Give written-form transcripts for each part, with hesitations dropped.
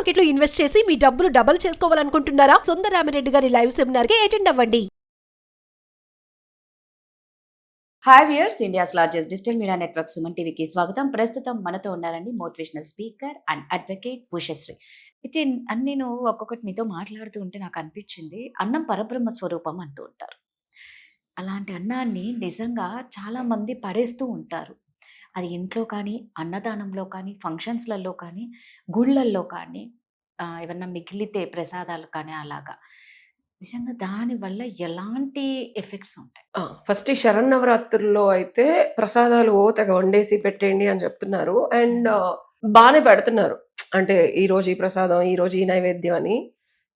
Market లో invest చేసి మీ డబ్బులు డబుల్ చేసుకోవాలనుకుంటున్నారా? సుందరరామిరెడ్డి గారి లైవ్ సెమినార్ కి అటెండ్ అవ్వండి. Hi viewers, India's largest digital media network Suman టీవీకి స్వాగతం. ప్రస్తుతం మనతో ఉన్నారండి motivational speaker and advocate Ushasri. అయితే నేను ఒక్కొక్కటి మీతో మాట్లాడుతూ ఉంటే నాకు అనిపించింది, అన్నం పరబ్రహ్మ స్వరూపం అంటూ ఉంటారు. అలాంటి అన్నాన్ని నిజంగా చాలామంది పడేస్తూ ఉంటారు. అది ఇంట్లో కానీ, అన్నదానంలో కానీ, ఫంక్షన్స్లలో కానీ, గుళ్ళల్లో కానీ, ఏమన్నా మిగిలితే ప్రసాదాలు కానీ అలాగా. నిజంగా దానివల్ల ఎలాంటి ఎఫెక్ట్స్ ఉంటాయి? ఫస్ట్ ఈ శరన్నవరాత్రుల్లో అయితే ప్రసాదాలు తెగ వండేసి పెట్టేయండి అని చెప్తున్నారు. అండ్ బాగానే పెడుతున్నారు. అంటే ఈ రోజు ఈ ప్రసాదం, ఈ రోజు ఈ నైవేద్యం అని.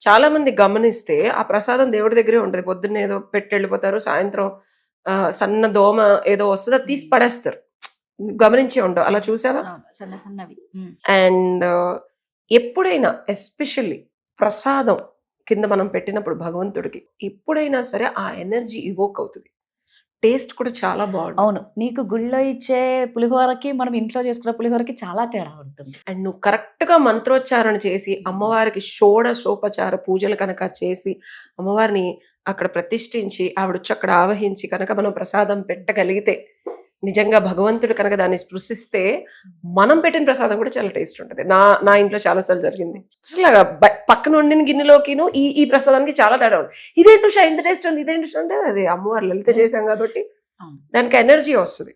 చాలా మంది గమనిస్తే ఆ ప్రసాదం దేవుడి దగ్గరే ఉంటుంది. పొద్దున్న ఏదో పెట్టి వెళ్ళిపోతారు, సాయంత్రం సన్న దోమ ఏదో వస్తుందో తీసి పడేస్తారు. గమనించే ఉండవు, అలా చూసావా? సన్న సన్నవి. అండ్ ఎప్పుడైనా ఎస్పెషల్లీ ప్రసాదం కింద మనం పెట్టినప్పుడు భగవంతుడికి ఎప్పుడైనా సరే ఆ ఎనర్జీ ఇవోక్ అవుతుంది. టేస్ట్ కూడా చాలా బాగుంటుంది. అవును, నీకు గుళ్ళో ఇచ్చే పులిహోరకి మనం ఇంట్లో చేసుకున్న పులిహోరకి చాలా తేడా ఉంటుంది. అండ్ నువ్వు కరెక్ట్ గా మంత్రోచ్చారణ చేసి అమ్మవారికి షోడశోపచార పూజలు కనుక చేసి అమ్మవారిని అక్కడ ప్రతిష్ఠించి ఆవిడొచ్చి అక్కడ ఆవహించి కనుక మనం ప్రసాదం పెట్టగలిగితే, నిజంగా భగవంతుడు కనుక దాన్ని స్పృశిస్తే మనం పెట్టిన ప్రసాదం కూడా చాలా టేస్ట్ ఉంటుంది. నా ఇంట్లో చాలాసార్లు జరిగింది. అసలు పక్కన వండిన గిన్నెలోకిను ఈ ప్రసాదానికి చాలా తేడా ఉంది. ఇదేంటి షా ఇంత టేస్ట్ ఉంది, ఇదేంటి అంటే అది అమ్మవారు లలిత చేశాం కాబట్టి దానికి ఎనర్జీ వస్తుంది.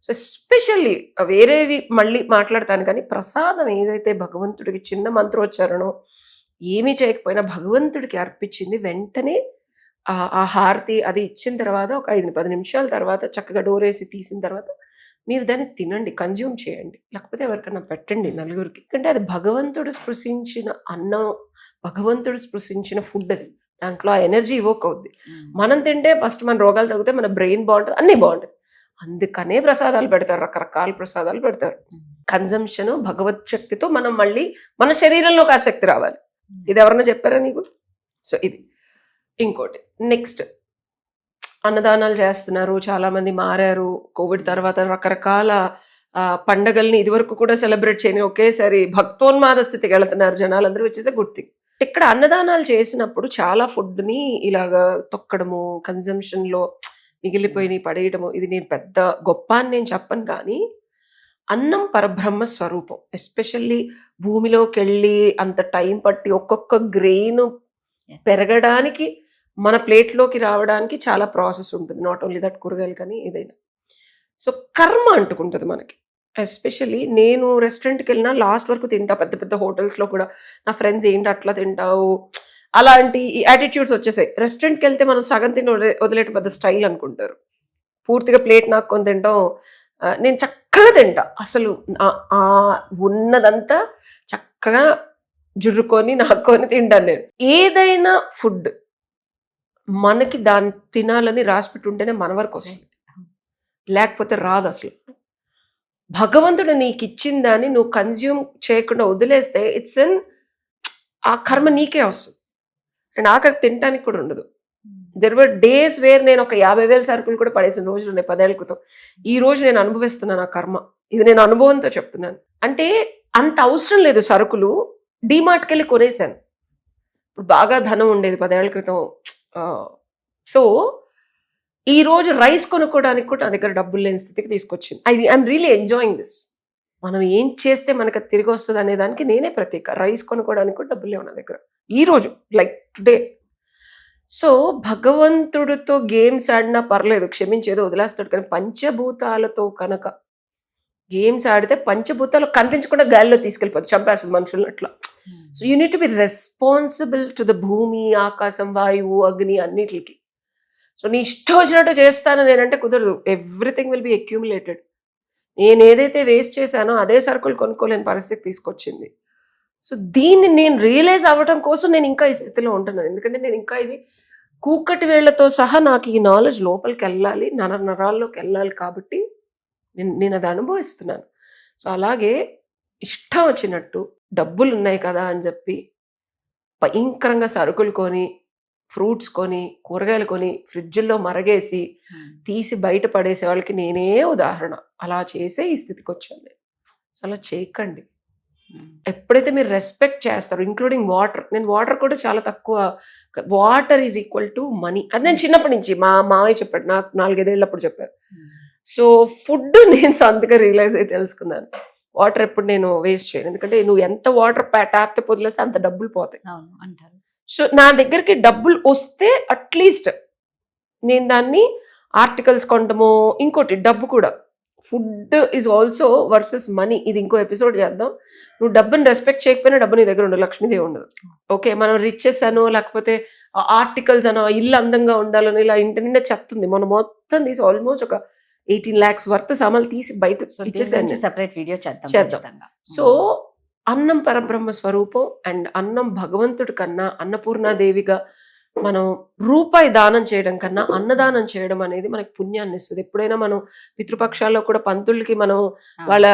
సో ఎస్పెషల్లీ వేరేవి మళ్ళీ మాట్లాడతాను, కానీ ప్రసాదం ఏదైతే భగవంతుడికి చిన్న మంత్రోచ్చారణో ఏమీ చేయకపోయినా భగవంతుడికి అర్పించింది వెంటనే ఆ హారతి అది ఇచ్చిన తర్వాత ఒక 5-10 నిమిషాల తర్వాత చక్కగా డోరేసి తీసిన తర్వాత మీరు దాన్ని తినండి, కన్జ్యూమ్ చేయండి, లేకపోతే ఎవరికైనా పెట్టండి నలుగురికి. ఎందుకంటే అది భగవంతుడు స్పృశించిన అన్నం, భగవంతుడు స్పృశించిన ఫుడ్. అది దాంట్లో ఆ ఎనర్జీ ఇవోక్ అవుద్ది. మనం తింటే ఫస్ట్ మన రోగాలు తగ్గితే మన బ్రెయిన్ బాగుంటుంది, అన్నీ బాగుంటుంది. అందుకనే ప్రసాదాలు పెడతారు, రకరకాల ప్రసాదాలు పెడతారు. కన్జంప్షన్ భగవత్ శక్తితో మనం మళ్ళీ మన శరీరంలోకి ఆ శక్తి రావాలి. ఇది ఎవరన్నా చెప్పారా నీకు? సో ఇది ఇంకోటి. నెక్స్ట్, అన్నదానాలు చేస్తున్నారు, చాలా మంది మారారు. కోవిడ్ తర్వాత రకరకాల పండగల్ని ఇదివరకు కూడా సెలబ్రేట్ చేయని ఒకేసారి భక్తోన్మాద స్థితికి వెళుతున్నారు జనాలందరూ, వచ్చేసి గుర్తి. ఇక్కడ అన్నదానాలు చేసినప్పుడు చాలా ఫుడ్ని ఇలాగా తొక్కడము, కన్జంప్షన్ లో మిగిలిపోయి పడేయడము, ఇది నేను పెద్ద గొప్ప అని నేను చెప్పను, కానీ అన్నం పరబ్రహ్మ స్వరూపం. ఎస్పెషల్లీ భూమిలోకి వెళ్ళి అంత టైం పట్టి ఒక్కొక్క గ్రెయిన్ పెరగడానికి, మన ప్లేట్లోకి రావడానికి చాలా ప్రాసెస్ ఉంటుంది. నాట్ ఓన్లీ దట్, కూరగాయలు కానీ ఏదైనా. సో కర్మ అంటుకుంటుంది మనకి. ఎస్పెషల్లీ నేను రెస్టారెంట్కి వెళ్ళినా లాస్ట్ వరకు తింటా. పెద్ద పెద్ద హోటల్స్లో కూడా నా ఫ్రెండ్స్ ఏంటి అట్లా తింటావు, అలాంటి యాటిట్యూడ్స్ వచ్చేసాయి. రెస్టారెంట్కి వెళ్తే మనం సగం తిని వదిలేట పెద్ద స్టైల్ అనుకుంటారు. పూర్తిగా ప్లేట్ నాక్కొని తింటాం. నేను చక్కగా తింటా, అసలు ఉన్నదంతా చక్కగా జుర్రుకొని నాక్కొని తింటాను నేను. ఏదైనా ఫుడ్ మనకి దాన్ని తినాలని రాసిపెట్టి ఉంటేనే మన వరకు వస్తుంది, లేకపోతే రాదు. అసలు భగవంతుడు నీకు ఇచ్చిన దాన్ని నువ్వు కన్జ్యూమ్ చేయకుండా వదిలేస్తే ఇట్స్ ఆ కర్మ నీకే వస్తుంది. అండ్ ఆఖరికి తినడానికి కూడా ఉండదు. దెర్ వర్ డేస్ వేర్ నేను ఒక 50,000 సరుకులు కూడా పడేసిన రోజులు ఉన్నాయి 10 ఏళ్ల క్రితం. ఈ రోజు నేను అనుభవిస్తున్నాను ఆ కర్మ. ఇది నేను అనుభవంతో చెప్తున్నాను. అంటే అంత అవసరం లేదు సరుకులు. డీమార్ట్కి వెళ్ళి కొనేసాను. ఇప్పుడు బాగా ధనం ఉండేది 10 ఏళ్ల క్రితం. సో ఈ రోజు రైస్ కొనుక్కోవడానికి కూడా నా దగ్గర డబ్బులు లేని స్థితికి తీసుకొచ్చింది. I'm really enjoying this. మనం ఏం చేస్తే మనకు తిరిగి వస్తుంది అనే దానికి నేనే ప్రత్యేక. రైస్ కొనుక్కోవడానికి కూడా డబ్బులు లేవు నా దగ్గర ఈ రోజు, లైక్ టుడే. సో భగవంతుడితో గేమ్స్ ఆడినా పర్లేదు, క్షమించేదో వదిలేస్తాడు. కానీ పంచభూతాలతో కనుక గేమ్స్ ఆడితే పంచభూతాలు కనిపించకుండా గాలిలో తీసుకెళ్ళిపోతుంది, చంపేస్తుంది మనుషులను అట్లా. So you need to be responsible to the భూమి, ఆకాశం, వాయువు, అగ్ని అన్నిటికి. సో నీ ఇష్టం వచ్చినట్టు చేస్తాను నేనంటే కుదరదు. Everything will be accumulated. నేను ఏదైతే వేస్ట్ చేశానో అదే సరుకులు కొనుక్కోలేని పరిస్థితి తీసుకొచ్చింది. సో దీన్ని నేను రియలైజ్ అవ్వడం కోసం నేను ఇంకా ఈ స్థితిలో ఉంటున్నాను. ఎందుకంటే నేను ఇంకా ఇది కూకటి వేళ్లతో సహా నాకు ఈ నాలెడ్జ్ లోపలికి వెళ్ళాలి, నరాల్లోకి వెళ్ళాలి. కాబట్టి నేను అది అనుభవిస్తున్నాను. సో అలాగే ఇష్టం వచ్చినట్టు డబ్బులు ఉన్నాయి కదా అని చెప్పి భయంకరంగా సరుకులు కొని, ఫ్రూట్స్ కొని, కూరగాయలు కొని ఫ్రిడ్జ్లో మరగేసి తీసి బయట పడేసే వాళ్ళకి నేనే ఉదాహరణ. అలా చేసే ఈ స్థితికి వచ్చాను నేను. అలా చేయకండి. ఎప్పుడైతే మీరు రెస్పెక్ట్ చేస్తారు, ఇంక్లూడింగ్ వాటర్, నేను వాటర్ కూడా చాలా తక్కువ, water is equal to money. అది నేను చిన్నప్పటి నుంచి మా మామయ్య చెప్పాడు, నాకు 4-5 ఏళ్ళప్పుడు చెప్పారు. సో ఫుడ్ నేను సొంతగా రియలైజ్ అయి తెలుసుకున్నాను, వాటర్ ఎప్పుడు నేను వేస్ట్ చేయను. ఎందుకంటే నువ్వు ఎంత వాటర్ ట్యాప్ వదిలేస్తే అంత డబ్బులు పోతాయి అంటారు. సో నా దగ్గరికి డబ్బులు వస్తే అట్లీస్ట్ నేను దాన్ని ఆర్టికల్స్ కొనడము, ఇంకోటి డబ్బు కూడా, food is also versus money. ఇది ఇంకో ఎపిసోడ్ చేద్దాం. నువ్వు డబ్బుని రెస్పెక్ట్ చేయకపోయినా డబ్బు నీ దగ్గర ఉండదు, లక్ష్మీదేవి ఉండదు. ఓకే, మనం రిచెస్ అనో లేకపోతే ఆర్టికల్స్ అనో, ఇల్లు అందంగా ఉండాలని ఇలా ఇంటి నిండా చెప్తుంది. మనం మొత్తం తీసి ఆల్మోస్ట్ ఒక 18 lakhs వర్త్ సామాన్లు తీసి బయట ఇచ్చేసాను. సెపరేట్ వీడియో చేద్దాం. చేద్దాం. సో అన్నం పరబ్రహ్మ స్వరూపం, అండ్ అన్నం భగవంతుడి కన్నా అన్నపూర్ణాదేవిగా మనం రూపాయి దానం చేయడం కన్నా అన్నదానం చేయడం అనేది మనకి పుణ్యాన్ని ఇస్తుంది. ఎప్పుడైనా మనం పితృపక్షాల్లో కూడా పంతులకి మనం వాళ్ళ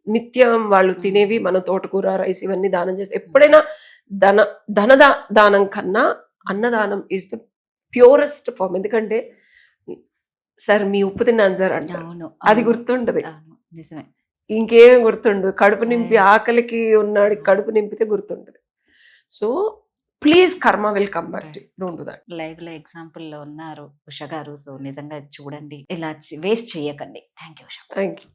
నిత్యం వాళ్ళు తినేవి మనం తోటకూర, రైస్ ఇవన్నీ దానం చేస్తే, ఎప్పుడైనా ధన దానం కన్నా అన్నదానం ఈజ్ ద ప్యూరెస్ట్ ఫార్మ్. ఎందుకంటే సార్ మీ ఉప్పు తిన్నాను సార్ అంటే అది గుర్తుంటది, నిజమే, ఇంకేం గుర్తుండదు. కడుపు నింపి ఆకలికి ఉన్నాడు, కడుపు నింపితే గుర్తుంటది. సో ప్లీజ్ కర్మ will come back to you, don't do that. Live లో ఎగ్జాంపుల్ లో ఉన్నారు ఉష గారు. సో నిజంగా చూడండి, ఇలా వేస్ట్ చేయకండి. Thank you Usha. Thank you.